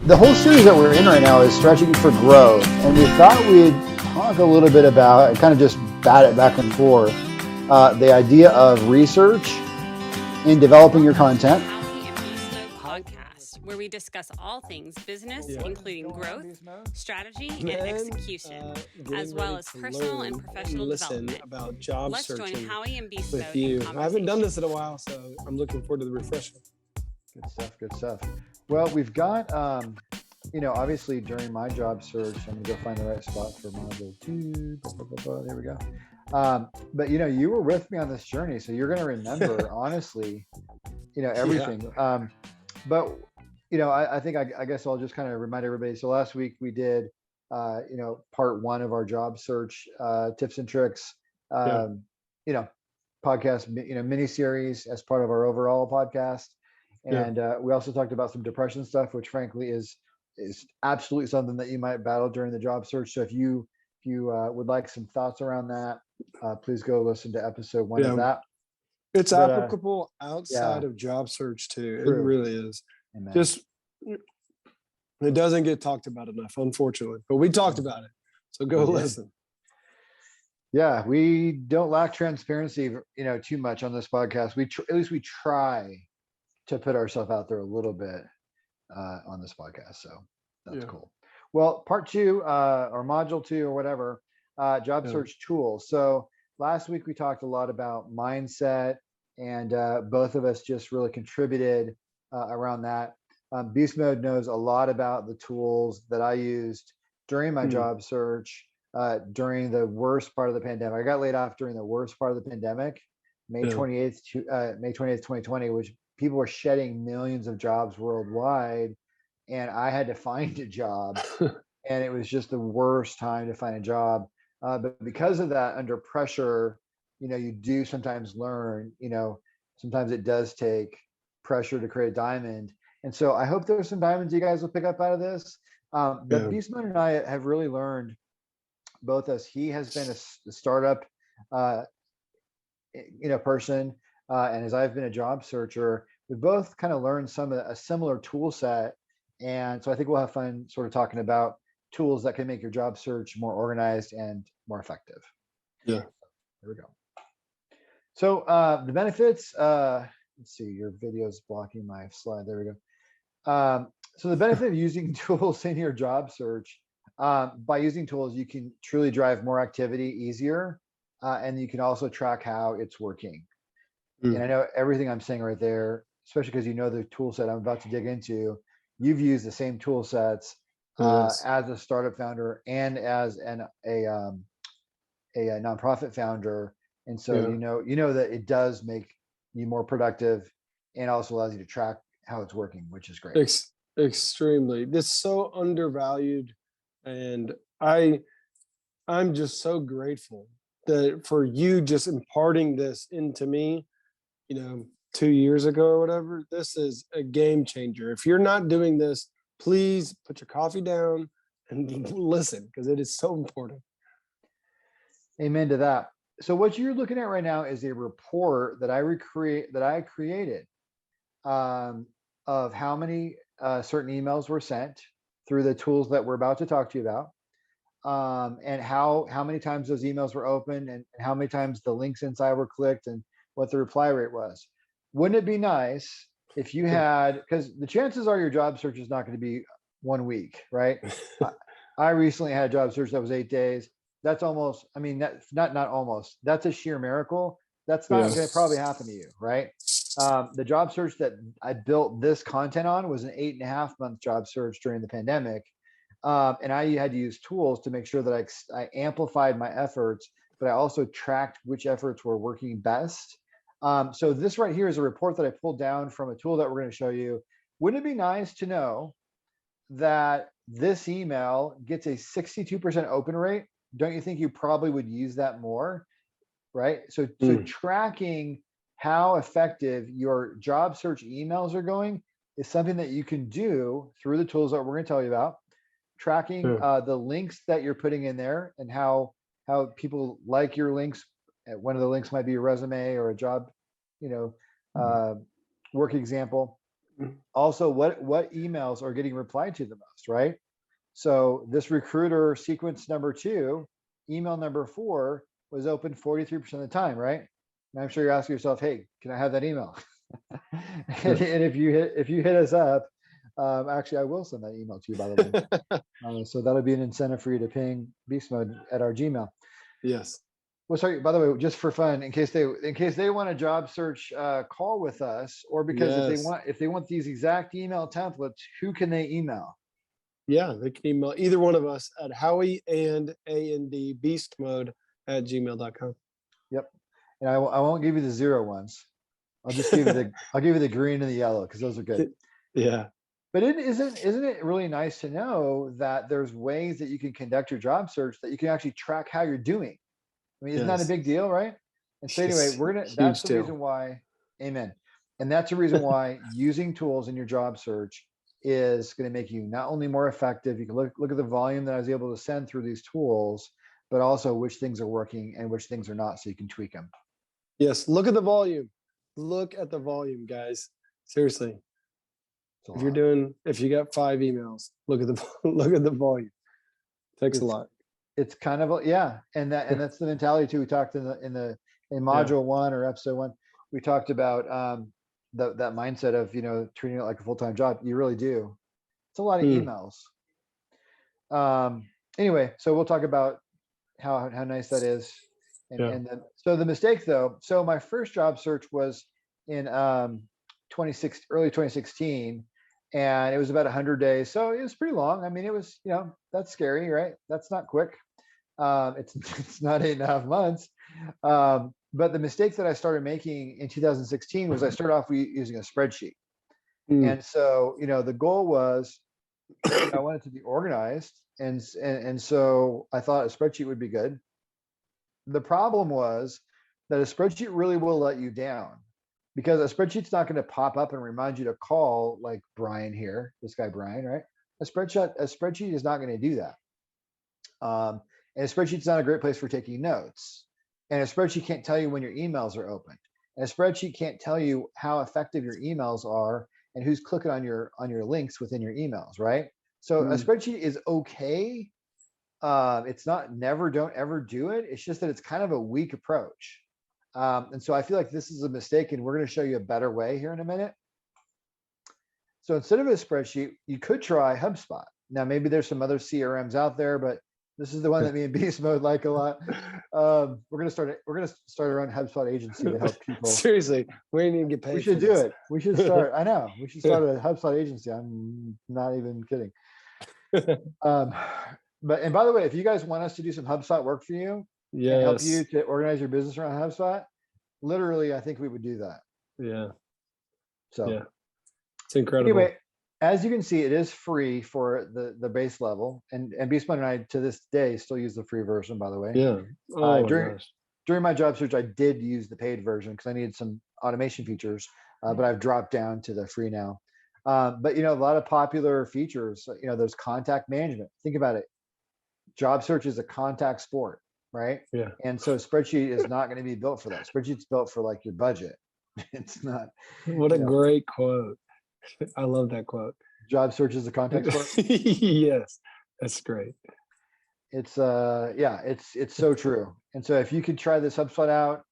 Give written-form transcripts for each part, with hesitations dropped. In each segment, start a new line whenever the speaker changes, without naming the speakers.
the whole series that we're in right now is Strategy for Growth, and we thought we'd talk a little bit about, and kind of just bat it back and forth, the idea of research in developing your content.
Howie and Beastmode podcast, where we discuss all things business, including growth, strategy, and execution, as well as personal and professional development.
About job
Let's join
searching
Howie and Beastmode
with you.
in
I haven't done this in a
conversation.
while, so I'm looking forward to the refresher.
Good stuff, good stuff. Well, we've got, obviously during my job search, I'm gonna go find the right spot for module 2, there we go. But you were with me on this journey, so you're gonna remember, honestly, everything.
Yeah.
But I think I guess I'll just kind of remind everybody. So last week we did, part 1 of our job search tips and tricks, podcast, mini series as part of our overall podcast. And we also talked about some depression stuff, which frankly is absolutely something that you might battle during the job search. So if you would like some thoughts around that, please go listen to episode 1 of that.
It's applicable outside of job search too.
True.
It really is.
Amen.
Just it doesn't get talked about enough, unfortunately. But we talked about it, so go listen.
Yeah, we don't lack transparency, too much on this podcast. At least we try to put ourselves out there a little bit on this podcast. So that's cool. Well, part 2 or module 2 or whatever, job search tools. So last week we talked a lot about mindset, and both of us just really contributed around that. Beastmode knows a lot about the tools that I used during my job search during the worst part of the pandemic. I got laid off during the worst part of the pandemic, May 28th, 2020, which people were shedding millions of jobs worldwide, and I had to find a job, and it was just the worst time to find a job. But because of that, under pressure, you do sometimes learn, sometimes it does take pressure to create a diamond. And so I hope there's some diamonds you guys will pick up out of this. But Beastmode and I have really learned, both as he has been a startup, person, and as I've been a job searcher, we both kind of learned a similar tool set. And so I think we'll have fun sort of talking about tools that can make your job search more organized and more effective.
Yeah.
There we go. So the benefits, let's see, your video is blocking my slide. There we go. So the benefit of using tools in your job search, by using tools, you can truly drive more activity easier, and you can also track how it's working. And I know everything I'm saying right there, especially because the tool set I'm about to dig into, you've used the same tool sets as a startup founder and as a nonprofit founder. And so you know that it does make you more productive and also allows you to track how it's working, which is great.
Extremely. This is so undervalued, and I'm just so grateful that for you just imparting this into me, 2 years ago or whatever. This is a game changer. If you're not doing this, please put your coffee down and listen, because it is so important.
Amen to that. So what you're looking at right now is a report that I created of how many certain emails were sent through the tools that we're about to talk to you about, and how many times those emails were opened, and how many times the links inside were clicked, and what the reply rate was. Wouldn't it be nice if you had, because the chances are your job search is not going to be 1 week, right? I recently had a job search that was 8 days. That's almost, not almost, that's a sheer miracle. That's not going to probably happen to you, right? The job search that I built this content on was an 8.5-month job search during the pandemic. And I had to use tools to make sure that I amplified my efforts, but I also tracked which efforts were working best. So this right here is a report that I pulled down from a tool that we're going to show you. Wouldn't it be nice to know that this email gets a 62% open rate? Don't you think you probably would use that more, right? So tracking how effective your job search emails are going is something that you can do through the tools that we're going to tell you about. Tracking the links that you're putting in there, and how people like your links. One of the links might be a resume or a job, work example. Also, what emails are getting replied to the most, right? So this recruiter sequence number 2, email number 4 was open 43% of the time, right? And I'm sure you're asking yourself, hey, can I have that email? and if you hit us up, actually, I will send that email to you, by the way. So that'll be an incentive for you to ping Beastmode at our Gmail.
Yes.
Well, sorry, by the way, just for fun, in case they want a job search call with us, or because if they want these exact email templates, who can they email?
Yeah, they can email either one of us at Howie and Beastmode at gmail.com.
Yep. And I won't give you the 0 ones. I'll just give you the green and the yellow, because those are good.
Yeah.
But isn't it really nice to know that there's ways that you can conduct your job search that you can actually track how you're doing? I mean, isn't that a big deal, right? And so anyway, that's the reason why, amen. And that's the reason why using tools in your job search is going to make you not only more effective, you can look at the volume that I was able to send through these tools, but also which things are working and which things are not, so you can tweak them.
Yes, look at the volume. Look at the volume, guys. Seriously. If you got 5 emails, look at the volume. Takes a lot.
It's kind of and that's the mentality too. We talked in module 1 or episode 1, we talked about that mindset of treating it like a full-time job. You really do. It's a lot of emails. Anyway, so we'll talk about how nice that is. And then, so the mistake though, so my first job search was in early 2016, and it was about 100 days. So it was pretty long. I mean, it was, that's scary, right? That's not quick. It's not 8.5 months. But the mistake that I started making in 2016 was I started off using a spreadsheet. And so, the goal was I wanted to be organized. And so I thought a spreadsheet would be good. The problem was that a spreadsheet really will let you down, because a spreadsheet's not going to pop up and remind you to call like Brian here, this guy Brian, right? A spreadsheet is not going to do that. And a spreadsheet's not a great place for taking notes. And a spreadsheet can't tell you when your emails are opened. And a spreadsheet can't tell you how effective your emails are and who's clicking on your links within your emails, right? So a spreadsheet is okay. It's not don't ever do it. It's just that it's kind of a weak approach. And so I feel like this is a mistake, and we're going to show you a better way here in a minute. So instead of a spreadsheet, you could try HubSpot. Now, maybe there's some other CRMs out there, but this is the one that me and Beastmode like a lot. We're gonna start our own HubSpot agency to help people.
Seriously, we need to get paid.
We should do it. We should start. I know. We should start a HubSpot agency. I'm not even kidding. And by the way, if you guys want us to do some HubSpot work for you, and help you to organize your business around HubSpot, literally, I think we would do that.
Yeah.
So
it's incredible.
Anyway, as you can see, it is free for the base level, and Beastmode and I to this day still use the free version, by the way.
Yeah.
During my job search, I did use the paid version because I needed some automation features, but I've dropped down to the free now. But a lot of popular features, there's contact management. Think about it. Job search is a contact sport, right?
Yeah.
And so a spreadsheet is not going to be built for that. Spreadsheet's built for like your budget. It's not.
What a great quote. I love that quote.
Job search is a contact sport.
Yes, that's great.
It's it's so true. And so if you could try this HubSpot out,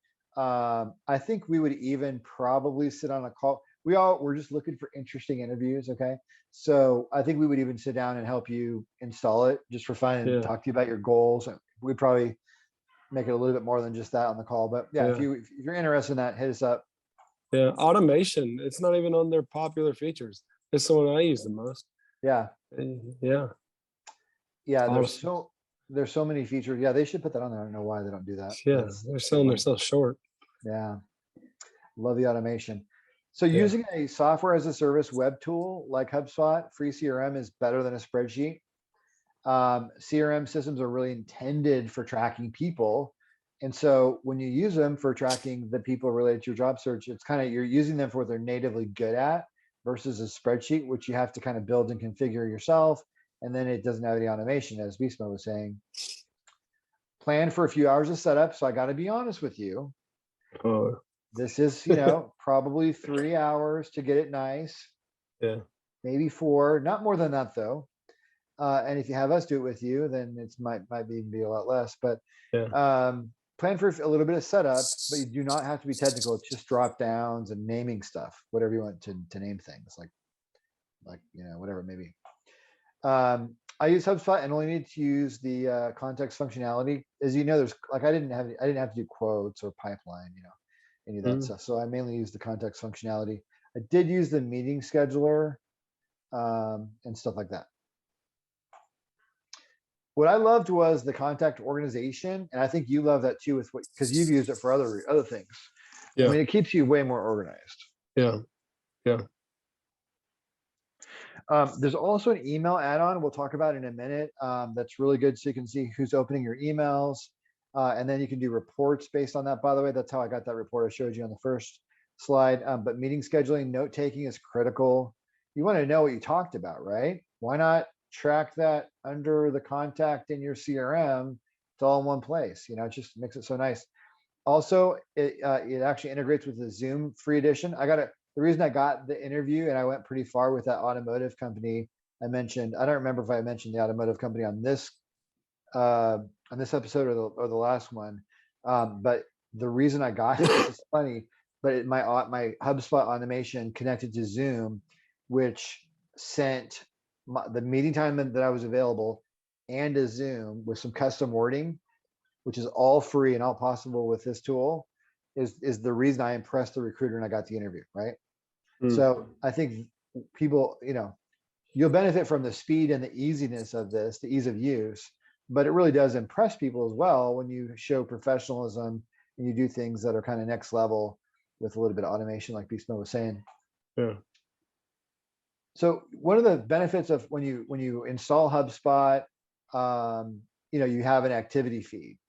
I think we would even probably sit on a call. We're just looking for interesting interviews. Okay. So I think we would even sit down and help you install it just for fun and talk to you about your goals. We'd probably make it a little bit more than just that on the call, but if you're interested in that, hit us up.
Yeah. Automation. It's not even on their popular features. It's the one I use the most.
Yeah.
Yeah.
Yeah. There's so many features. Yeah. They should put that on there. I don't know why they don't do that.
Yeah. They're selling themselves short.
Yeah. Love the automation. So using a software as a service web tool like HubSpot, free CRM is better than a spreadsheet. CRM systems are really intended for tracking people. And so when you use them for tracking the people related to your job search, it's kind of, you're using them for what they're natively good at versus a spreadsheet, which you have to kind of build and configure yourself. And then it doesn't have any automation, as Beastmode was saying. Plan for a few hours of setup. So I got to be honest with you. This is, probably 3 hours to get it nice.
Yeah.
maybe 4, not more than that though. And if you have us do it with you, then it's might even be a lot less. But
Yeah.
plan for a little bit of setup, but you do not have to be technical. It's just drop downs and naming stuff, whatever you want to name things, like whatever it may be. I use HubSpot and only need to use the context functionality. As you know, there's like I didn't have to do quotes or pipeline, any of that stuff. So I mainly use the context functionality. I did use the meeting scheduler and stuff like that. What I loved was the contact organization, and I think you love that too with because you've used it for other things.
Yeah.
I mean, it keeps you way more organized.
Yeah. Yeah.
There's also an email add-on we'll talk about in a minute. That's really good, so you can see who's opening your emails, and then you can do reports based on that. By the way, that's how I got that report I showed you on the first slide. But meeting scheduling, note taking is critical. You want to know what you talked about, right? Why not track that under the contact in your CRM? It's all in one place. It just makes it so nice. Also, it actually integrates with the Zoom free edition. The reason I got the interview and I went pretty far with that automotive company I mentioned. I don't remember if I mentioned the automotive company on this episode or the last one. But the reason I got it, this is funny, but my HubSpot automation connected to Zoom, which sent the meeting time that I was available and a Zoom with some custom wording, which is all free and all possible with this tool, is the reason I impressed the recruiter and I got the interview, right? So I think people, you'll benefit from the speed and the easiness of this, the ease of use, but it really does impress people as well when you show professionalism and you do things that are kind of next level with a little bit of automation, like Beastmode was saying.
Yeah.
So one of the benefits of when you install HubSpot, you have an activity feed.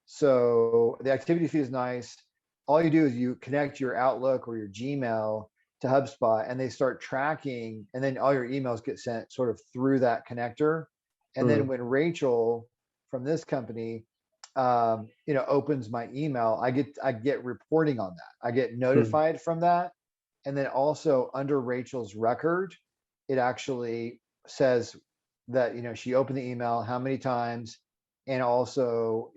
So the activity feed is nice. All you do is you connect your Outlook or your Gmail to HubSpot, and they start tracking, and then all your emails get sent sort of through that connector. And then when Rachel from this company, opens my email, I get reporting on that. I get notified from that. And then also under Rachel's record, it actually says that, she opened the email, how many times, and also,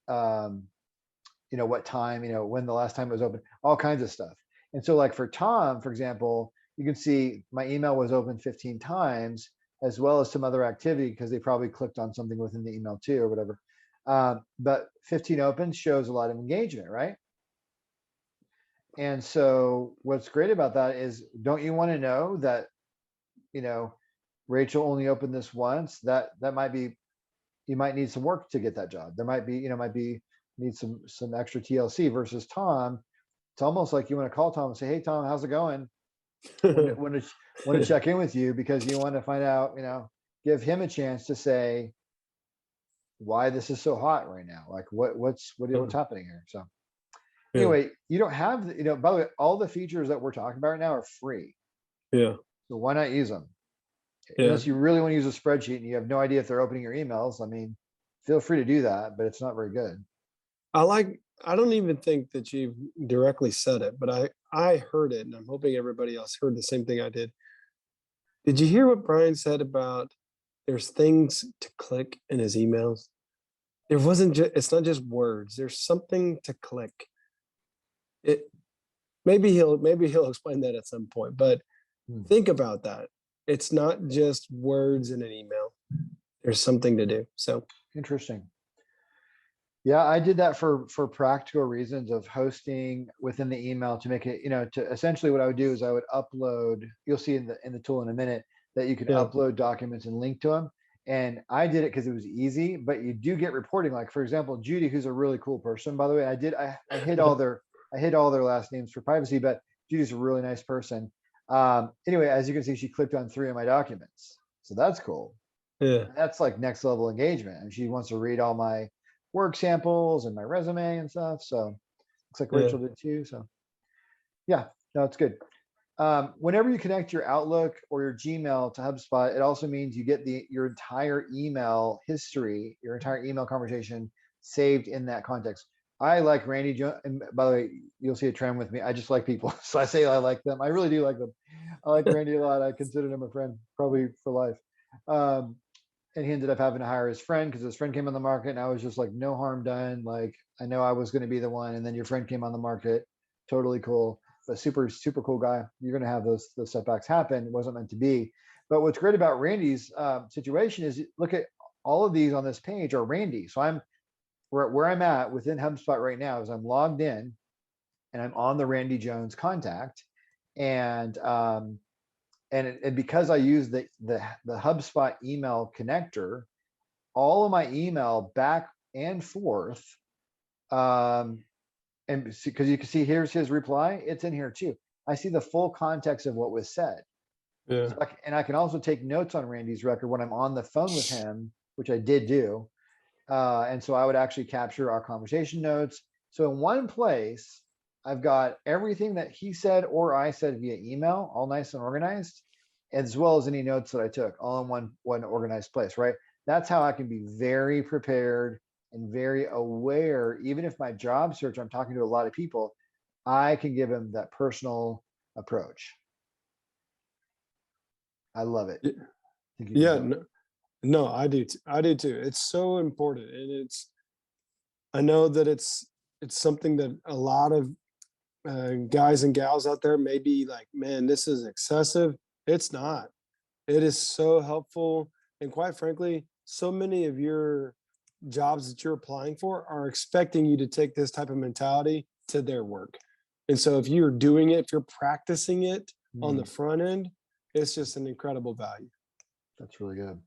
what time, when the last time it was open, all kinds of stuff. And so like for Tom, for example, you can see my email was open 15 times, as well as some other activity because they probably clicked on something within the email too or whatever. But 15 opens shows a lot of engagement, right? And so what's great about that is, don't you want to know that, Rachel only opened this once? That might be, you might need some work to get that job. There might be, need some extra TLC versus Tom. It's almost like you want to call Tom and say, hey, Tom, how's it going? Want to check in with you because you want to find out, give him a chance to say why this is so hot right now. Like what's happening here? So anyway, you don't have, by the way, all the features that we're talking about right now are free.
Yeah.
So why not use them? Unless you really want to use a spreadsheet and you have no idea if they're opening your emails. I mean, feel free to do that, but it's not very good.
I don't even think that you've directly said it, but I heard it, and I'm hoping everybody else heard the same thing I did. Did you hear what Brian said about there's things to click in his emails? It's not just words. There's something to click. Maybe he'll explain that at some point, but think about that. It's not just words in an email. There's something to do. So
interesting. Yeah, I did that for practical reasons of hosting within the email to make it, to essentially what I would do is I would upload, you'll see in the tool in a minute that you can upload documents and link to them. And I did it because it was easy, but you do get reporting. Like for example, Judy, who's a really cool person, by the way, I hid all their last names for privacy, but Judy's a really nice person. Anyway, as you can see, she clicked on 3 of my documents. So that's cool.
Yeah.
That's like next level engagement. And she wants to read all my work samples and my resume and stuff. So looks like Rachel did too. So yeah, no, it's good. Whenever you connect your Outlook or your Gmail to HubSpot, it also means you get your entire email history, your entire email conversation saved in that context. I like Randy Jones. And by the way, you'll see a trend with me. I just like people. So I say I like them. I really do like them. I like Randy a lot. I consider him a friend, probably for life. Um, and he ended up having to hire his friend because his friend came on the market, and I was just like, no harm done. Like, I know I was going to be the one, and then your friend came on the market. Totally cool, but super, super cool guy. You're going to have those setbacks happen. It wasn't meant to be. But what's great about Randy's situation is, look at all of these on this page are Randy. So I'm where I'm at within HubSpot right now is I'm logged in and I'm on the Randy Jones contact, and and because I use the HubSpot email connector, all of my email back and forth, and because you can see here's his reply, it's in here too. I see the full context of what was said.
Yeah.
So and I can also take notes on Randy's record when I'm on the phone with him, which I did do. And so I would actually capture our conversation notes. So in one place, I've got everything that he said or I said via email, all nice and organized, as well as any notes that I took, all in one organized place, right? That's how I can be very prepared and very aware. Even if my job search, I'm talking to a lot of people, I can give them that personal approach. I love it.
Yeah, no, I do. I do too. It's so important, and I know that it's something that a lot of guys and gals out there may be like, man, this is excessive. It's not. It is so helpful, and quite frankly, so many of your jobs that you're applying for are expecting you to take this type of mentality to their work. And so if you're doing it, if you're practicing it on the front end, it's just an incredible value.
That's really good.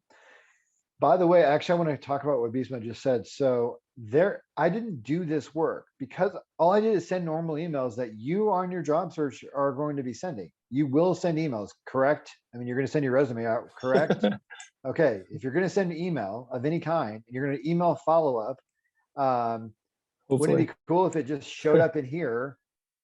By the way, actually, I want to talk about what Beastmode just said. So I didn't do this work because all I did is send normal emails that you on your job search are going to be sending. You will send emails, correct? I mean, you're going to send your resume out, correct? Okay. If you're going to send an email of any kind, you're going to email follow-up. Wouldn't it be cool if it just showed up in here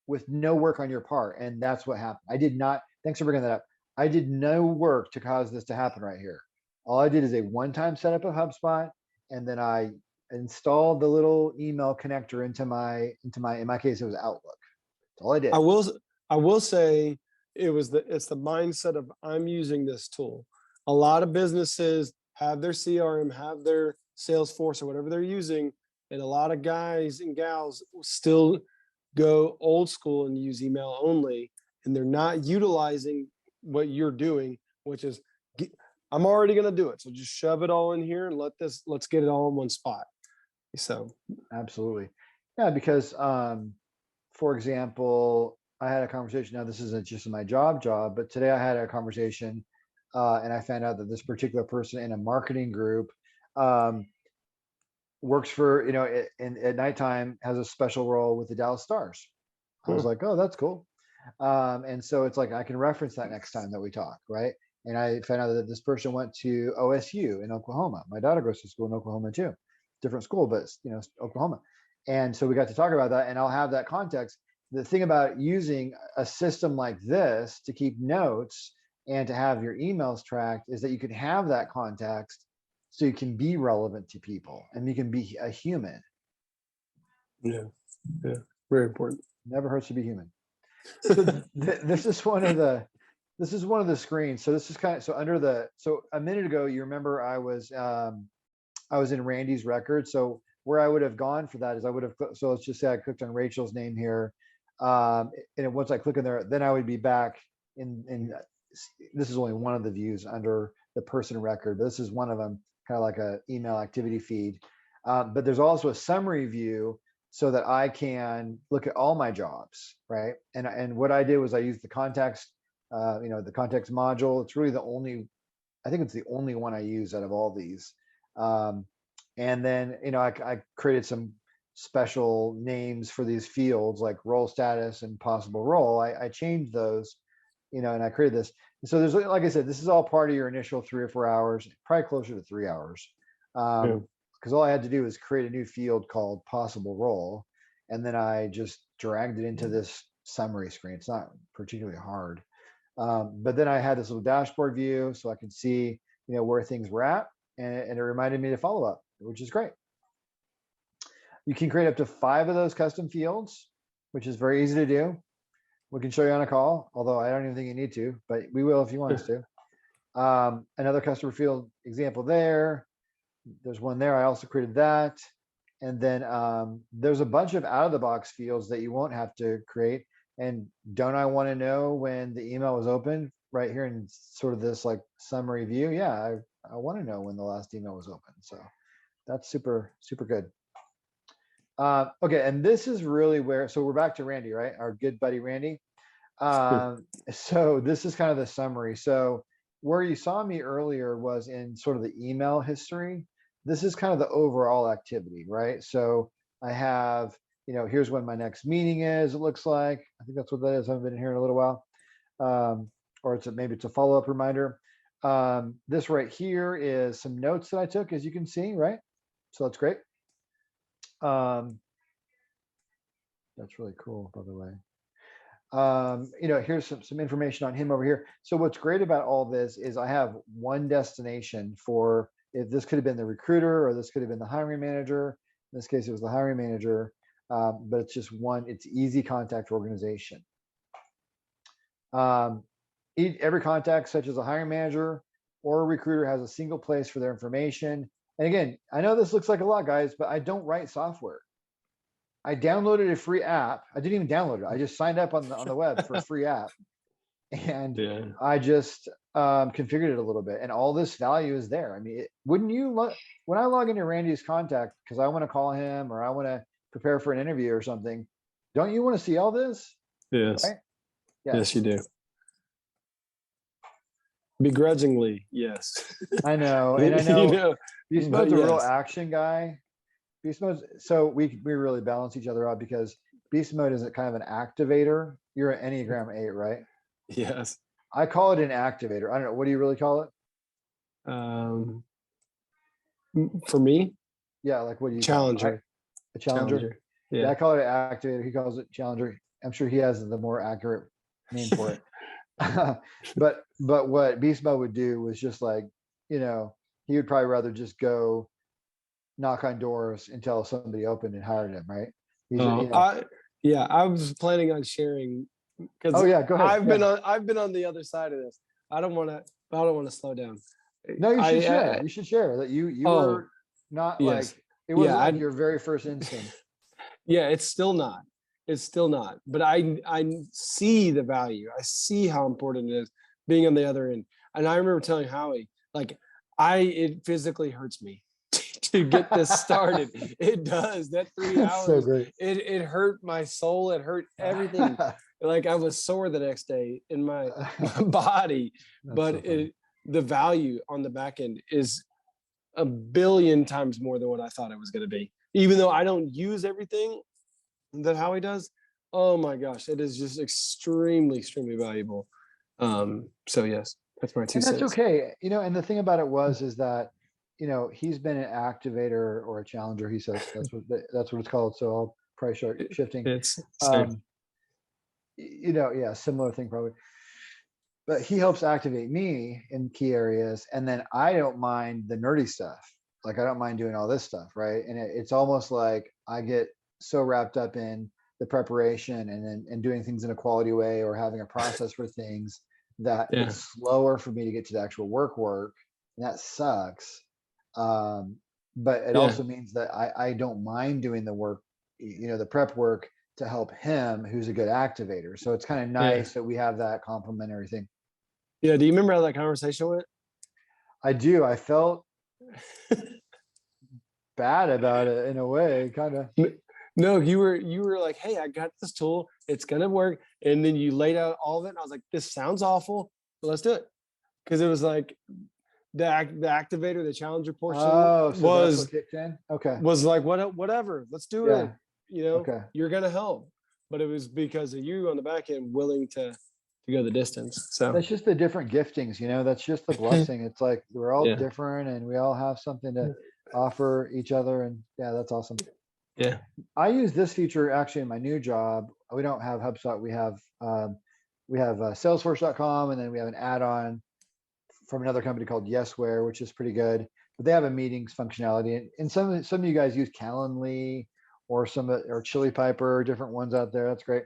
with no work on your part? And that's what happened. I did not, thanks for bringing that up. I did no work to cause this to happen right here. All I did is a one-time setup of HubSpot, and then I installed the little email connector into my, in my case, it was Outlook. That's all I did.
I will say it's the mindset of, I'm using this tool. A lot of businesses have their CRM, have their Salesforce or whatever they're using, and a lot of guys and gals still go old school and use email only, and they're not utilizing what you're doing, which is, I'm already going to do it, so just shove it all in here and let's get it all in one spot. So
absolutely, yeah. Because for example, I had a conversation. Now this isn't just my job, but today I had a conversation, and I found out that this particular person in a marketing group works for, and at nighttime has a special role with the Dallas Stars. I was like, oh, that's cool. And so it's like I can reference that next time that we talk, right? And I found out that this person went to OSU in Oklahoma. My daughter goes to school in Oklahoma too, different school, but Oklahoma. And so we got to talk about that, and I'll have that context. The thing about using a system like this to keep notes and to have your emails tracked is that you can have that context, so you can be relevant to people and you can be a human.
Yeah, very important.
Never hurts to be human. So this is one of the screens. So this is so a minute ago, you remember I was in Randy's record. So where I would have gone for that is so let's just say I clicked on Rachel's name here. And once I click in there, then I would be back in this is only one of the views under the person record, but this is one of them, kind of like a email activity feed. But there's also a summary view, so that I can look at all my jobs, right? And what I did was I used the context, the context module. It's really I think it's the only one I use out of all these. And then, I created some special names for these fields, like role status and possible role. I changed those, and I created this. And so there's, like I said, this is all part of your initial 3 or 4 hours, probably closer to 3 hours. Because all I had to do was create a new field called possible role, and then I just dragged it into this summary screen. It's not particularly hard, but then I had this little dashboard view, so I could see where things were at, and it reminded me to follow up, which is great. You can create up to 5 of those custom fields, which is very easy to do. We can show you on a call, although I don't even think you need to, but we will if you want us to. Another customer field example there. There's one there. I also created that. And then there's a bunch of out-of-the-box fields that you won't have to create. And don't I want to know when the email was open right here in sort of this like summary view? Yeah, I want to know when the last email was open. So that's super, super good. Okay, and this is really where, so we're back to Randy, right? Our good buddy Randy. So this is kind of the summary. So where you saw me earlier was in sort of the email history. This is kind of the overall activity, right? So I have, here's when my next meeting is, it looks like. I think that's what that is. I haven't been here in a little while. Or maybe it's a follow-up reminder. This right here is some notes that I took, as you can see, right? So that's great. That's really cool, by the way. Here's some information on him over here. So what's great about all this is I have one destination for, if this could have been the recruiter or this could have been the hiring manager. In this case, it was the hiring manager, but it's just one, it's easy contact organization. Every contact, such as a hiring manager or a recruiter, has a single place for their information. And again, I know this looks like a lot, guys, but I don't write software. I downloaded a free app. I didn't even download it. I just signed up on the web for a free app, and I just configured it a little bit, and all this value is there. I mean, wouldn't you when I log into Randy's contact because I want to call him or I want to prepare for an interview or something, don't you want to see all this?
Yes.
Right?
Yes, you do. Begrudgingly, yes.
I know, and I know Beastmode's a real action guy. Beastmode, so we really balance each other out because Beastmode is kind of an activator. You're an Enneagram 8, right?
Yes.
I call it an activator. I don't know. What do you really call it?
For me?
Yeah, like what do you
Challenger.
Call it? A challenger? Yeah, I call it an activator. He calls it challenger. I'm sure he has the more accurate name for it. But what Beastmode would do was just like, he would probably rather just go knock on doors until somebody opened and hired him, right?
I was planning on sharing because
go ahead.
I've been on the other side of this. I don't want to slow down.
No, you should share. You should share that you were not like it wasn't like your very first instinct.
Yeah, it's still not. But I see the value. I see how important it is being on the other end. And I remember telling Howie, like, it physically hurts me to get this started. It does. That 3 hours,
so great.
It hurt my soul. It hurt everything. Like I was sore the next day in my body. But so the value on the back end is a billion times more than what I thought it was going to be. Even though I don't use everything that Howie does, oh my gosh, it is just extremely, extremely valuable. So yes, that's my 2 cents.
That's okay. And the thing about it is that he's been an activator or a challenger. He says that's what it's called. So I'll probably start shifting.
It's
similar thing probably. But he helps activate me in key areas, and then I don't mind the nerdy stuff. Like I don't mind doing all this stuff, right? And it's almost like I get so wrapped up in the preparation and doing things in a quality way or having a process for things that it's slower for me to get to the actual work. And that sucks. But it also means that I don't mind doing the work, the prep work to help him, who's a good activator. So it's kind of nice that we have that complementary thing.
Yeah. Do you remember how that conversation went?
I do. I felt bad about it in a way, kind of.
No, you were like, hey, I got this tool. It's going to work. And then you laid out all of it. And I was like, this sounds awful, but let's do it. Because it was like the activator, the challenger portion was kicked in. Okay. Was like, whatever, let's do it. You're going to help. But it was because of you on the back end willing to go the distance. So
that's just the different giftings, that's just the blessing. It's like we're all different and we all have something to offer each other. And that's awesome.
Yeah.
I use this feature actually in my new job. We don't have HubSpot. We have Salesforce.com, and then we have an add-on from another company called Yesware, which is pretty good. But they have a meetings functionality, and some of you guys use Calendly or or Chili Piper, different ones out there. That's great.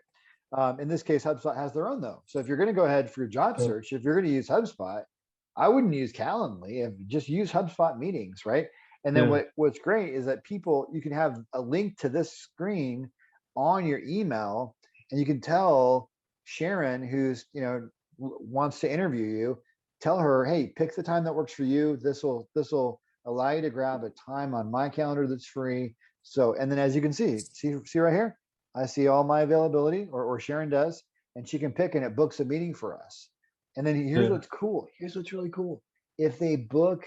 In this case, HubSpot has their own though. So if you're going to go ahead for your job search, if you're going to use HubSpot, I wouldn't use Calendly. Just use HubSpot meetings, right? And then what's great is that you can have a link to this screen on your email, and you can tell Sharon, who's wants to interview you, tell her, hey, pick the time that works for you. This will allow you to grab a time on my calendar that's free. So, and then as you can see right here, I see all my availability, or Sharon does, and she can pick and it books a meeting for us. And then here's what's cool. Here's what's really cool. If they book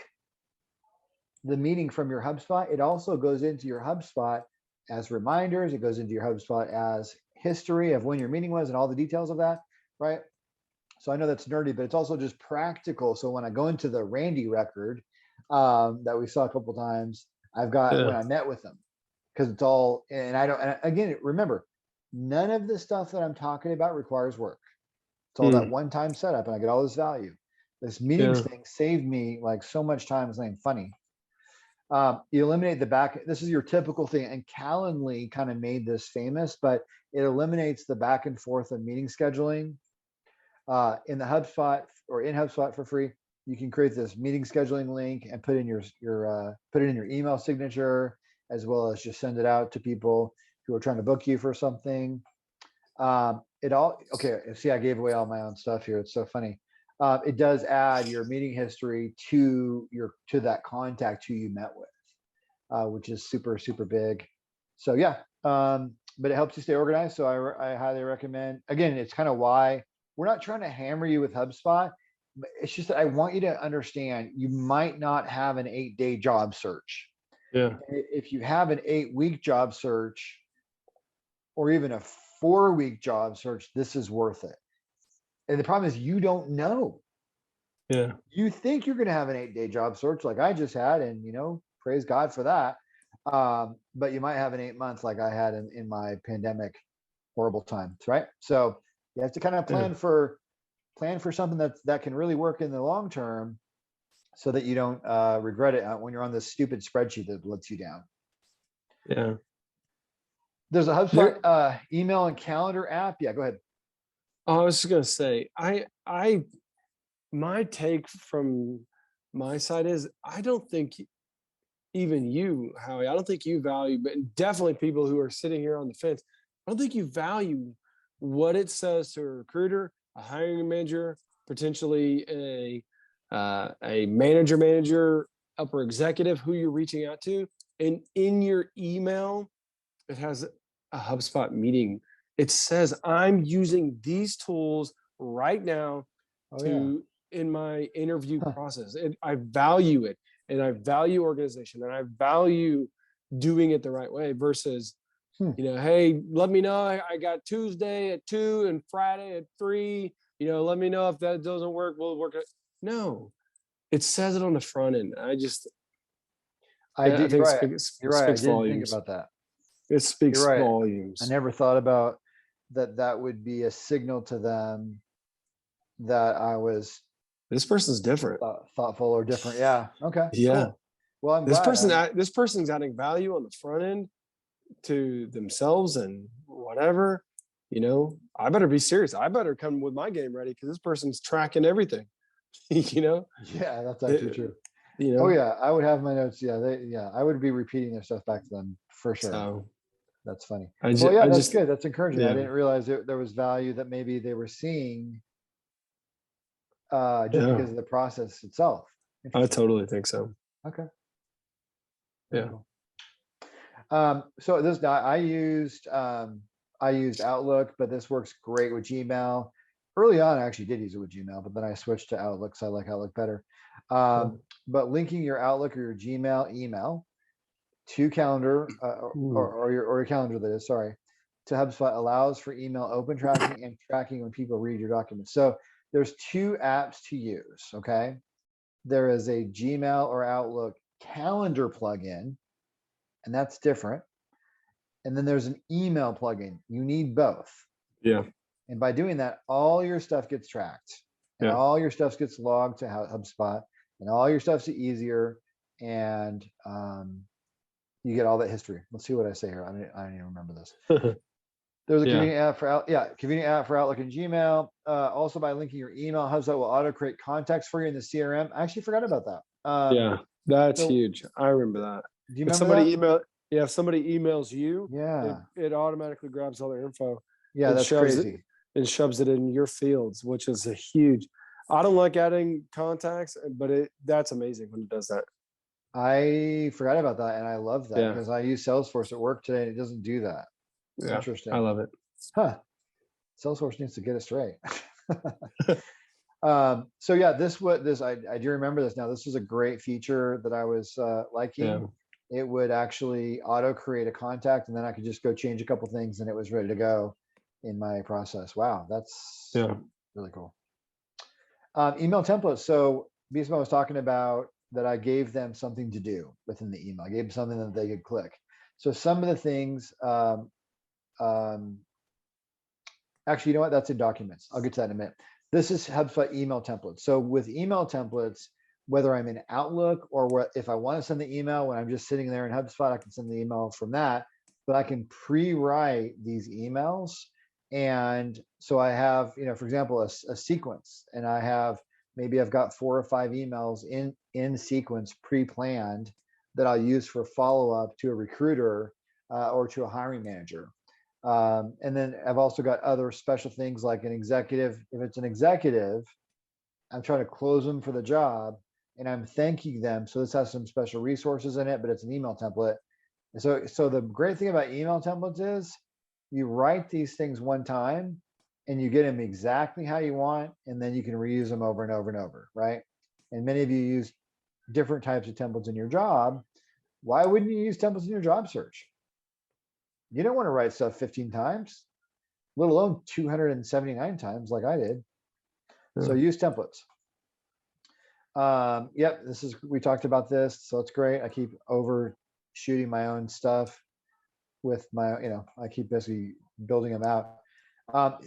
the meeting from your HubSpot, it also goes into your HubSpot as reminders. It goes into your HubSpot as history of when your meeting was and all the details of that, right? So I know that's nerdy, but it's also just practical. So when I go into the Randy record that we saw a couple times, I've got when I met with them, because it's all, and again, remember, none of the stuff that I'm talking about requires work. It's all that one-time setup, and I get all this value. This meetings thing saved me like so much time. It's not even funny. You eliminate the back. This is your typical thing, and Calendly kind of made this famous, but it eliminates the back and forth of meeting scheduling. In the HubSpot or in HubSpot for free, you can create this meeting scheduling link and put in your put it in your email signature, as well as just send it out to people who are trying to book you for something. See, I gave away all my own stuff here. It's so funny. It does add your meeting history to that contact who you met with, which is super, super big. So yeah, but it helps you stay organized. So I highly recommend. Again, it's kind of why we're not trying to hammer you with HubSpot. But it's just that I want you to understand you might not have an 8-day job search.
Yeah.
If you have an 8-week job search, or even a 4-week job search, this is worth it. And the problem is you don't know.
Yeah.
You think you're going to have an 8-day job search like I just had, and praise God for that. But you might have an 8 month like I had in my pandemic horrible times, right? So you have to kind of plan for something that can really work in the long term, so that you don't regret it when you're on this stupid spreadsheet that lets you down.
Yeah.
There's a HubSpot email and calendar app. Yeah, go ahead.
I was just gonna say, my take from my side is, I don't think even you, Howie, I don't think you value, but definitely people who are sitting here on the fence, I don't think you value what it says to a recruiter, a hiring manager, potentially a manager, upper executive who you're reaching out to. And in your email, it has a HubSpot meeting. It says, I'm using these tools right now in my interview process. And I value it, and I value organization, and I value doing it the right way versus, hey, let me know. I got Tuesday at 2 and Friday at 3. Let me know if that doesn't work. We'll work it. No, it says it on the front end. I think
you're right. I didn't
volumes.
think about that.
It speaks volumes.
I never thought about that. That would be a signal to them that I was.
This person's different.
Thoughtful or different. Yeah. Okay.
Yeah.
Cool. Well, I'm
this
glad.
This person's adding value on the front end to themselves and whatever. I better be serious. I better come with my game ready, because this person's tracking everything.
Yeah, that's actually true. Oh yeah, I would have my notes. Yeah, I would be repeating their stuff back to them for sure. So, that's funny. That's good. That's encouraging. Yeah. I didn't realize there was value that maybe they were seeing because of the process itself.
I totally think so.
Okay.
Yeah.
Cool. So this I used Outlook, but this works great with Gmail. Early on, I actually did use it with Gmail, but then I switched to Outlook, so I like Outlook better. But linking your Outlook or your Gmail email to calendar or your calendar, that is, sorry, to HubSpot allows for email open tracking and tracking when people read your documents. So there's 2 apps to use. Okay, there is a Gmail or Outlook calendar plugin, and that's different. And then there's an email plugin. You need both.
Yeah.
And by doing that, all your stuff gets tracked, and all your stuff gets logged to HubSpot, and all your stuff's easier. And you get all that history. Let's see what I say here. I don't even remember this. There's a convenient app for convenient app for Outlook and Gmail. Also, by linking your email, Hubspot will auto create contacts for you in the CRM. I actually forgot about that.
Yeah, that's
so
huge. I remember that.
do you
If
remember
somebody
that?
if somebody emails you,
Yeah.
it automatically grabs all their info.
Yeah,
and
that's
shoves
crazy.
it and shoves it in your fields, which is a huge. I don't like adding contacts, but that's amazing when it does that.
I forgot about that, and I love that
Yeah.
because I use Salesforce at work today, and it doesn't do that.
Yeah,
Interesting.
I love it.
Huh. Salesforce needs to get it straight. So yeah, I do remember this now. This was a great feature that I was liking.
Yeah.
It would actually auto create a contact, and then I could just go change a couple things, and it was ready to go in my process. Wow, that's really cool. Email templates. So Beastmode was talking about that I gave them something to do within the email. I gave them something that they could click. So some of the things, actually, you know what? That's in documents. I'll get to that in a minute. This is HubSpot email templates. So with email templates, whether I'm in Outlook or if I want to send the email when I'm just sitting there in HubSpot, I can send the email from that, but I can pre-write these emails. And so I have, for example, a sequence, and maybe I've got 4 or 5 emails in sequence pre-planned that I'll use for follow-up to a recruiter or to a hiring manager. And then I've also got other special things like an executive. If it's an executive, I'm trying to close them for the job and I'm thanking them. So this has some special resources in it, but it's an email template. And so the great thing about email templates is you write these things one time and you get them exactly how you want, and then you can reuse them over and over and over, right? And many of you use different types of templates in your job. Why wouldn't you use templates in your job search? You don't want to write stuff 15 times, let alone 279 times like I did. So use templates. Yep, we talked about this, so it's great. I keep overshooting my own stuff with my, I keep basically building them out.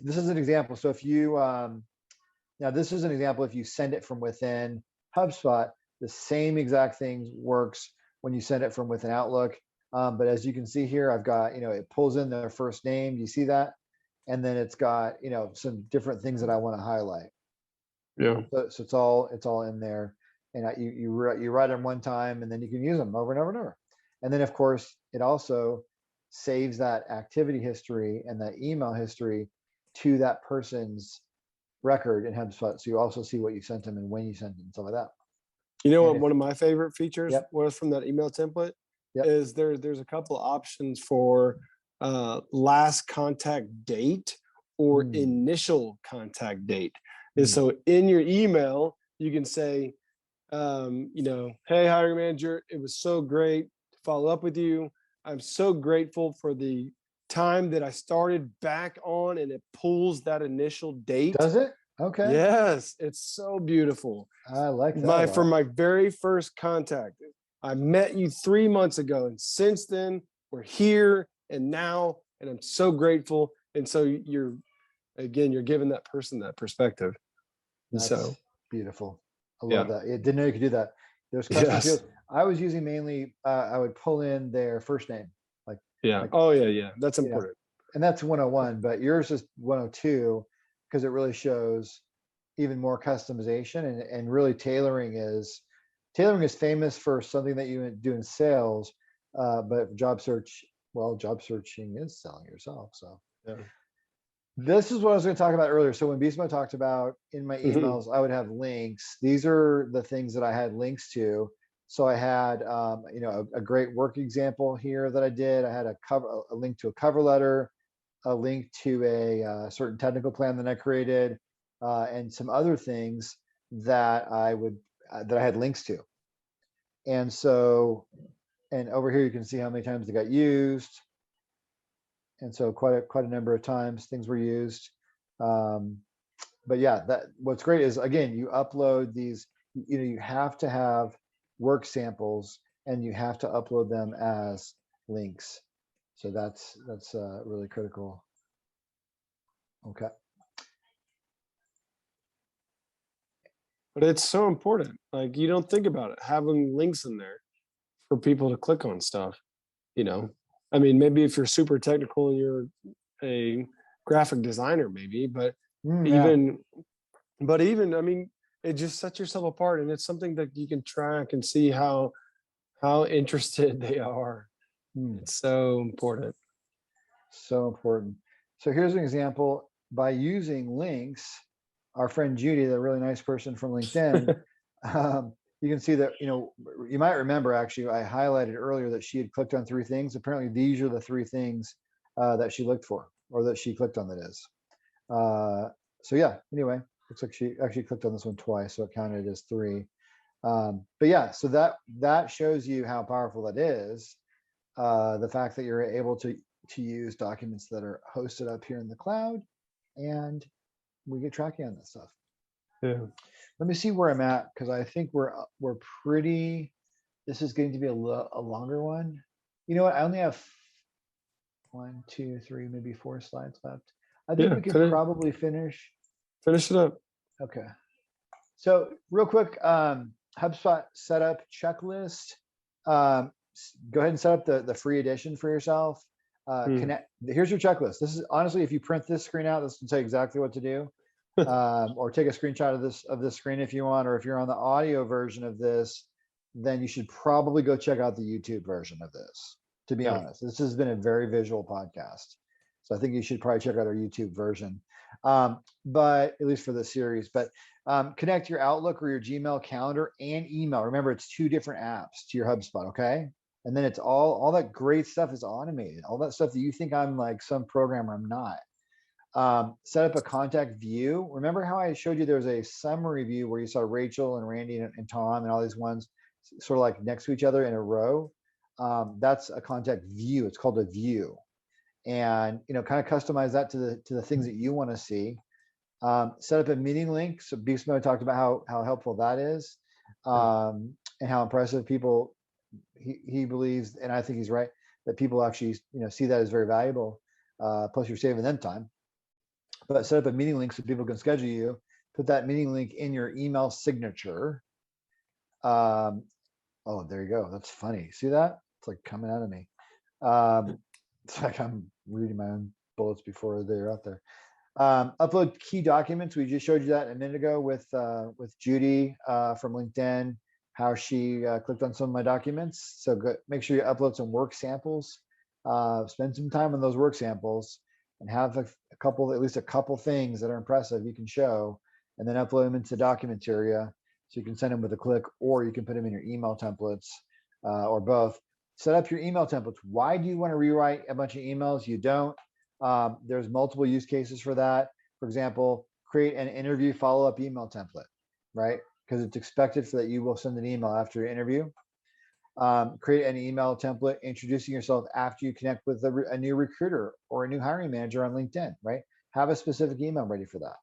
This is an example. So if you, now this is an example, if you send it from within HubSpot, the same exact thing works when you send it from within Outlook. But as you can see here, I've got, it pulls in their first name. You see that? And then it's got, some different things that I want to highlight.
Yeah.
So it's all in there. And you write them one time, and then you can use them over and over and over. And then of course, it also saves that activity history and that email history to that person's record in HubSpot. So you also see what you sent them and when you sent them, stuff like that.
You know what? One of my favorite features was from that email template.
Yep.
Is there's a couple of options for last contact date or initial contact date. And so in your email, you can say, hey, hiring manager, it was so great to follow up with you. I'm so grateful for the time that I started back on, and it pulls that initial date.
Does it? Okay.
Yes, it's so beautiful.
I like that.
For my very first contact, I met you 3 months ago, and since then we're here and now, and I'm so grateful. And so you're giving that person that perspective.
That's
so
beautiful. I love that. I didn't know you could do that. There's custom fields. I was using mainly, I would pull in their first name. That's important. And that's 101, but yours is 102 because it really shows even more customization, and really tailoring is famous for something that you do in sales, but job searching is selling yourself. So this is what I was going to talk about earlier. So when Beastmode talked about in my emails, I would have links. These are the things that I had links to. So I had, a great work example here that I did. I had a link to a cover letter, a link to a certain technical plan that I created, and some other things that I had links to. And so, and over here you can see how many times they got used. And so quite a number of times things were used. But yeah, what's great is, again, you upload these, you have to have work samples and you have to upload them as links. So that's really critical. Okay.
But it's so important. Like, you don't think about it, having links in there for people to click on stuff. I mean, maybe if you're super technical and you're a graphic designer, maybe, but even, I mean, it just sets yourself apart, and it's something that you can track and see how interested they are. It's so important.
So important. So here's an example. By using links, our friend Judy, the really nice person from LinkedIn, you can see that, you might remember, actually, I highlighted earlier that she had clicked on 3 things. Apparently, these are the 3 things that she looked for, or that she clicked on, that is. So yeah, anyway, looks like she actually clicked on this one twice, so it counted as 3. But yeah, so that shows you how powerful that is. The fact that you're able to use documents that are hosted up here in the cloud, and we get tracking on this stuff.
Yeah.
Let me see where I'm at, because I think we're pretty. This is going to be a longer one. You know what? I only have 1, 2, 3, maybe 4 slides left. I think we can probably finish
it up.
Okay. So real quick, HubSpot setup checklist. Go ahead and set up the free edition for yourself. Here's your checklist. This is honestly, if you print this screen out, this will tell you exactly what to do. Or take a screenshot of this screen if you want, or if you're on the audio version of this, then you should probably go check out the YouTube version of this. To be honest, this has been a very visual podcast, so I think you should probably check out our YouTube version. But at least for this series, but connect your Outlook or your Gmail calendar and email. Remember, it's 2 different apps to your HubSpot, okay? And then it's all that great stuff is automated. All that stuff that you think I'm like some programmer, I'm not. Set up a contact view. Remember how I showed you there was a summary view where you saw Rachel and Randy and Tom and all these ones sort of like next to each other in a row? That's a contact view. It's called a view. And kind of customize that to the things that you want to see. Set up a meeting link. So Beastmode talked about how helpful that is, and how impressive people he believes, and I think he's right, that people actually see that as very valuable. Plus you're saving them time. But set up a meeting link so people can schedule you. Put that meeting link in your email signature. Oh, there you go. That's funny. See that? It's like coming out of me. It's like I'm reading my own bullets before they're out there. Upload key documents. We just showed you that a minute ago with Judy from LinkedIn, how she clicked on some of my documents. So make sure you upload some work samples. Spend some time on those work samples and have at least a couple things that are impressive you can show, and then upload them into documents area so you can send them with a click, or you can put them in your email templates, or both. Set up your email templates. Why do you want to rewrite a bunch of emails? You don't. There's multiple use cases for that. For example, create an interview follow-up email template, right? Because it's expected that you will send an email after your interview. Create an email template introducing yourself after you connect with a new recruiter or a new hiring manager on LinkedIn, right? Have a specific email ready for that.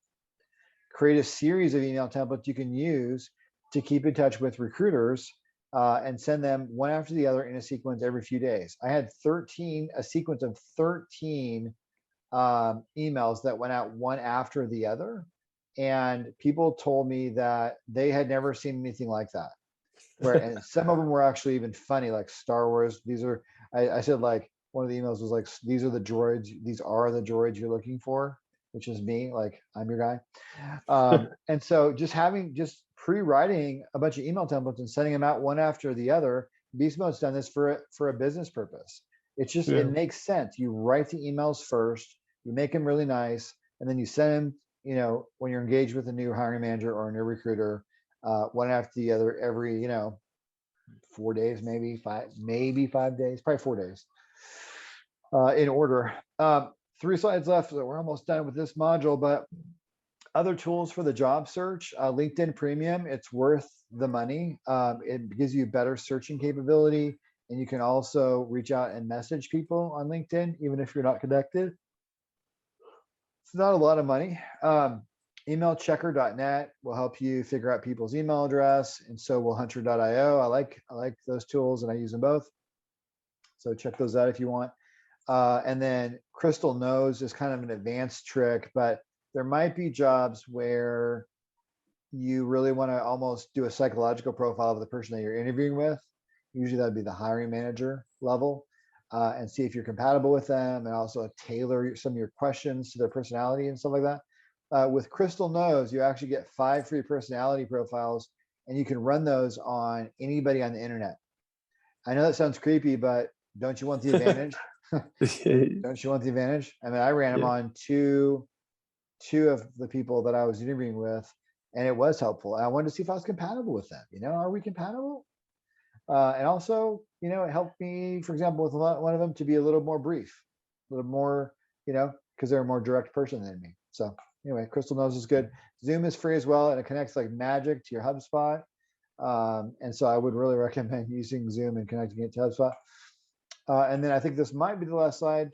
Create a series of email templates you can use to keep in touch with recruiters, and send them one after the other in a sequence every few days. I had a sequence of 13 emails that went out one after the other. And people told me that they had never seen anything like that. And some of them were actually even funny, like Star Wars. I said, like, one of the emails was like, these are the droids you're looking for, which is me, like I'm your guy. And so just pre-writing a bunch of email templates and sending them out one after the other. Beastmode's done this for a business purpose. It's just, it makes sense. You write the emails first, you make them really nice, and then you send them, when you're engaged with a new hiring manager or a new recruiter, one after the other every, 4 days, maybe 5 days, probably 4 days, in order. 3 slides left, so we're almost done with this module, but other tools for the job search, LinkedIn Premium, it's worth the money. It gives you better searching capability, and you can also reach out and message people on LinkedIn, even if you're not connected. It's not a lot of money. Emailchecker.net will help you figure out people's email address, and so will hunter.io. I like those tools, and I use them both. So check those out if you want. And then Crystal Knows is kind of an advanced trick, but there might be jobs where you really want to almost do a psychological profile of the person that you're interviewing with. Usually that'd be the hiring manager level. and see if you're compatible with them, and also tailor some of your questions to their personality and stuff like that. With Crystal Knows, you actually get 5 free personality profiles, and you can run those on anybody on the internet. I know that sounds creepy, but don't you want the advantage? Don't you want the advantage? I mean, I ran them on two of the people that I was interviewing with, and it was helpful. I wanted to see if I was compatible with them. Are we compatible? And also, it helped me, for example, with one of them to be a little more brief, a little more, because they're a more direct person than me. So anyway, Crystal Knows is good. Zoom is free as well, and it connects like magic to your HubSpot. And so I would really recommend using Zoom and connecting it to HubSpot. And then I think this might be the last slide.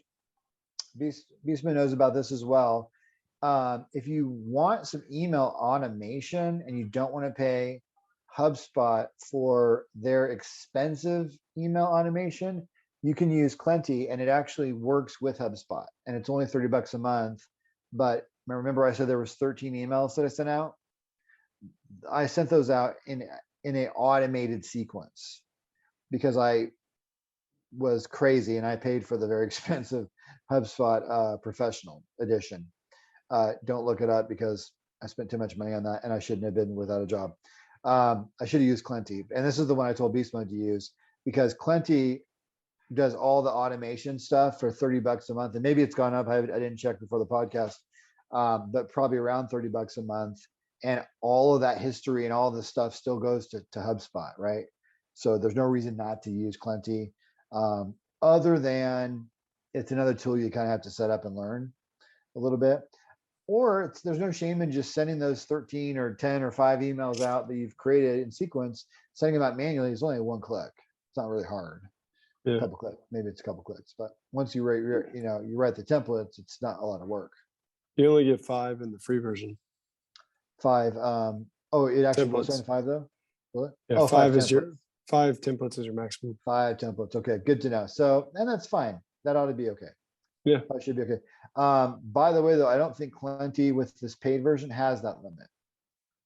Beastmode knows about this as well. If you want some email automation and you don't want to pay HubSpot for their expensive email automation, you can use Clenty, and it actually works with HubSpot, and it's only $30 a month. But remember I said there was 13 emails that I sent out? I sent those out in an automated sequence because I was crazy and I paid for the very expensive HubSpot Professional Edition. Don't look it up because I spent too much money on that and I shouldn't have been without a job. I should have used Clenty. And this is the one I told Beastmode to use, because Clenty does all the automation stuff for $30 a month. And maybe it's gone up. I didn't check before the podcast, but probably around $30 a month. And all of that history and all this stuff still goes to HubSpot, right? So there's no reason not to use Clenty, other than it's another tool you kind of have to set up and learn a little bit. Or there's no shame in just sending those 13 or 10 or 5 emails out that you've created in sequence. Sending them out manually is only one click. It's not really hard.
Yeah.
A couple clicks, maybe it's a couple clicks, but once you write, you write the templates, it's not a lot of work.
You only get 5 in the free version.
5. It actually goes down to 5 though. Will it?
Yeah, 5 is templates. 5 templates is your maximum. 5
templates. Okay, good to know. So, and that's fine. That ought to be okay.
Yeah,
that should be okay. By the way, though, I don't think Clenty with this paid version has that limit.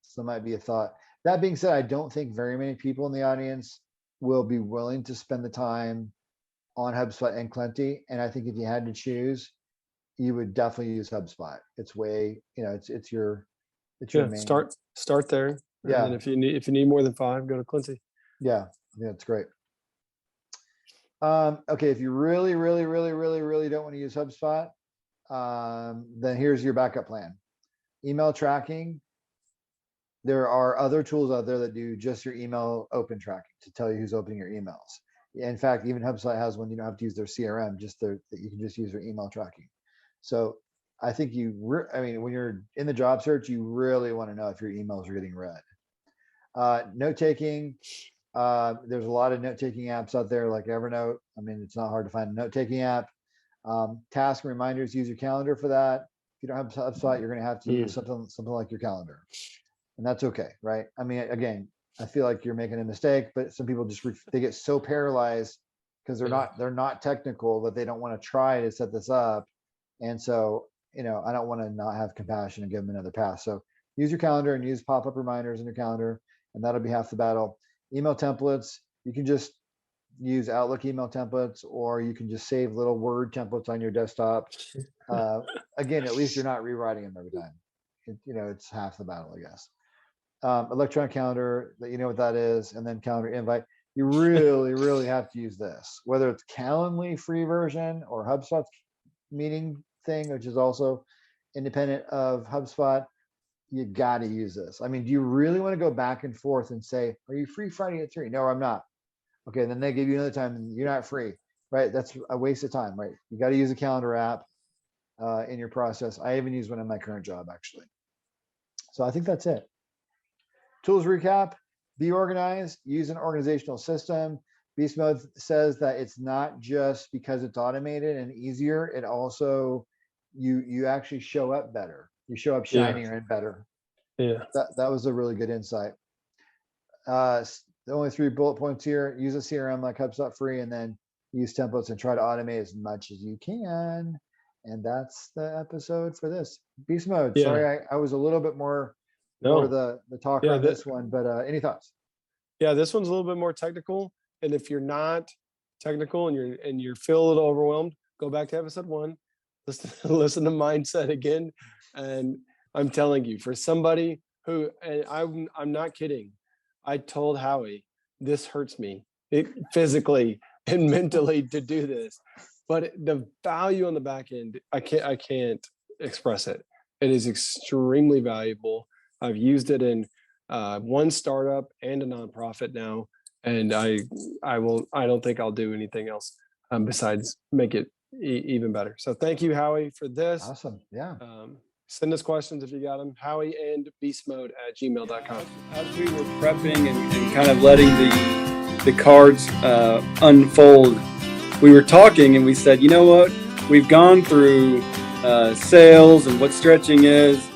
So that might be a thought. That being said, I don't think very many people in the audience will be willing to spend the time on HubSpot and Clenty. And I think if you had to choose, you would definitely use HubSpot. It's way, it's your main.
Start there.
Yeah.
And if you need more than 5, go to Clenty.
Yeah, it's great. Okay, if you really, really, really, really, really don't want to use HubSpot, then here's your backup plan. Email tracking. There are other tools out there that do just your email open tracking to tell you who's opening your emails. In fact, even HubSpot has one. You don't have to use their CRM, that you can just use their email tracking. So I think when you're in the job search, you really want to know if your emails are getting read. Note taking. There's a lot of note-taking apps out there like Evernote. I mean, it's not hard to find a note-taking app. Task and reminders, use your calendar for that. If you don't have HubSpot, you're going to have to use something like your calendar. And that's okay, right? I mean, again, I feel like you're making a mistake, but some people they get so paralyzed because they're not technical that they don't want to try to set this up. And so, I don't want to not have compassion and give them another pass. So use your calendar and use pop-up reminders in your calendar, and that'll be half the battle. Email templates, you can just use Outlook email templates, or you can just save little Word templates on your desktop. Again, at least you're not rewriting them every time. It's half the battle, I guess. Electronic calendar, that you know what that is, and then calendar invite. You really, really have to use this, whether it's Calendly free version or HubSpot's meeting thing, which is also independent of HubSpot. You got to use this. I mean, do you really want to go back and forth and say, are you free Friday at 3? No, I'm not. Okay, then they give you another time and you're not free, right? That's a waste of time, right? You got to use a calendar app in your process. I even use one in my current job, actually. So I think that's it. Tools recap: be organized, use an organizational system. Beastmode says that it's not just because it's automated and easier, it also, you actually show up better. You show up shinier and better.
Yeah.
That was a really good insight. The only 3 bullet points here: use a CRM like HubSpot free, and then use templates and try to automate as much as you can. And that's the episode for this. Beastmode.
Yeah.
Sorry, I was a little bit more the talker on this one, but any thoughts?
Yeah, this one's a little bit more technical. And if you're not technical and you feel a little overwhelmed, go back to episode 1, listen to mindset again. And I'm telling you, for somebody who, and I'm not kidding, I told Howie, this hurts me physically and mentally to do this, but the value on the back end, I can't express it. It is extremely valuable. I've used it in one startup and a nonprofit now, and I don't think I'll do anything else besides make it even better. So thank you, Howie, for this.
Awesome. Yeah.
Send us questions if you got them. Howie and beastmode@gmail.com.
As we were prepping and kind of letting the cards unfold, we were talking and we said, you know what? We've gone through sales and what stretching is.